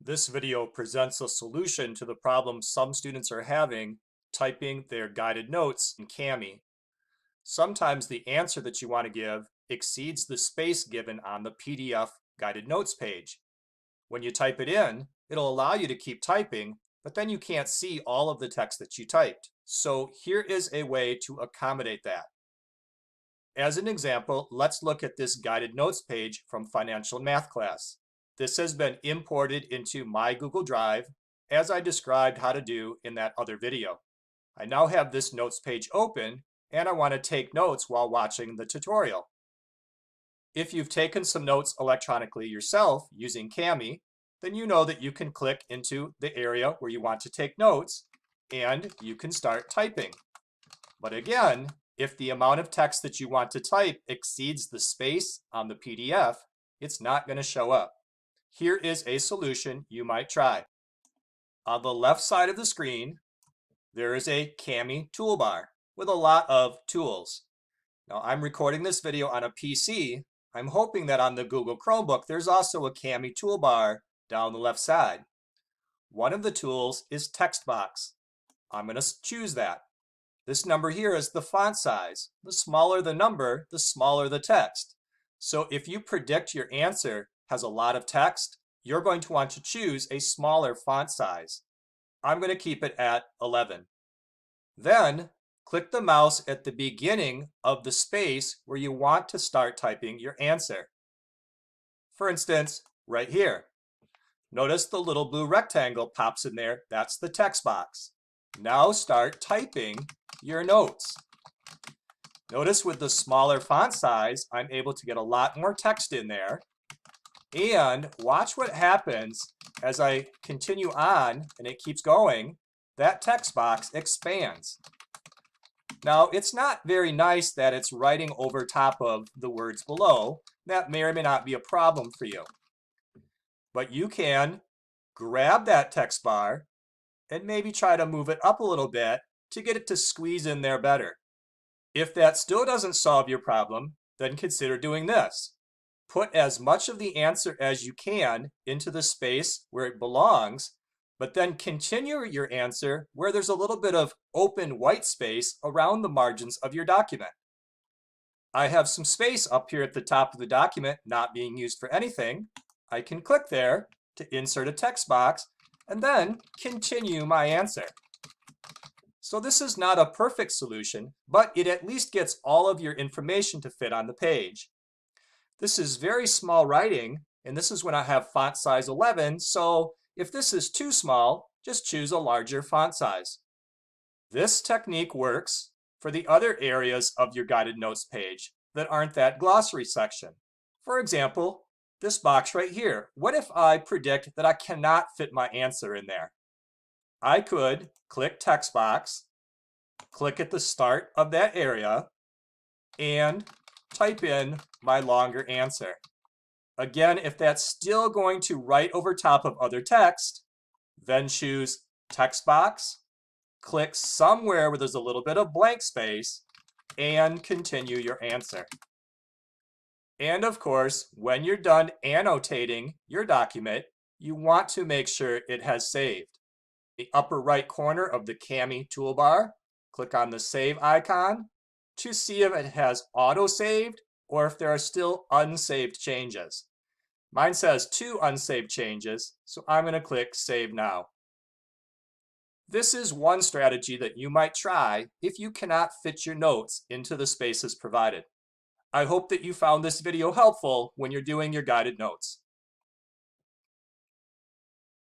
This video presents a solution to the problem some students are having typing their guided notes in Kami. Sometimes the answer that you want to give exceeds the space given on the PDF guided notes page. When you type it in, it'll allow you to keep typing, but then you can't see all of the text that you typed. So here is a way to accommodate that. As an example, let's look at this guided notes page from financial math class. This has been imported into my Google Drive as I described how to do in that other video. I now have this notes page open and I want to take notes while watching the tutorial. If you've taken some notes electronically yourself using Kami, then you know that you can click into the area where you want to take notes and you can start typing. But again, if the amount of text that you want to type exceeds the space on the PDF, it's not going to show up. Here is a solution you might try. On the left side of the screen, there is a Kami toolbar with a lot of tools. Now I'm recording this video on a PC. I'm hoping that on the Google Chromebook there's also a Kami toolbar down the left side. One of the tools is text box. I'm going to choose that. This number here is the font size. The smaller the number, the smaller the text. So if you predict your answer has a lot of text, you're going to want to choose a smaller font size. I'm going to keep it at 11. Then click the mouse at the beginning of the space where you want to start typing your answer. For instance, right here. Notice the little blue rectangle pops in there. That's the text box. Now start typing your notes. Notice with the smaller font size, I'm able to get a lot more text in there. And watch what happens as I continue on and it keeps going. That text box expands. Now, it's not very nice that it's writing over top of the words below. That may or may not be a problem for you. But you can grab that text bar and maybe try to move it up a little bit to get it to squeeze in there better. If that still doesn't solve your problem, then consider doing this. Put as much of the answer as you can into the space where it belongs, but then continue your answer where there's a little bit of open white space around the margins of your document. I have some space up here at the top of the document not being used for anything. I can click there to insert a text box and then continue my answer. So this is not a perfect solution, but it at least gets all of your information to fit on the page. This is very small writing, and this is when I have font size 11, so if this is too small, just choose a larger font size. This technique works for the other areas of your guided notes page that aren't that glossary section. For example, this box right here. What if I predict that I cannot fit my answer in there? I could click text box, click at the start of that area, and type in my longer answer. Again, if that's still going to write over top of other text, then choose text box, click somewhere where there's a little bit of blank space, and continue your answer. And of course, when you're done annotating your document, you want to make sure it has saved. The upper right corner of the Kami toolbar, click on the save icon to see if it has auto-saved or if there are still unsaved changes. Mine says 2 unsaved changes, so I'm going to click Save Now. This is one strategy that you might try if you cannot fit your notes into the spaces provided. I hope that you found this video helpful when you're doing your guided notes.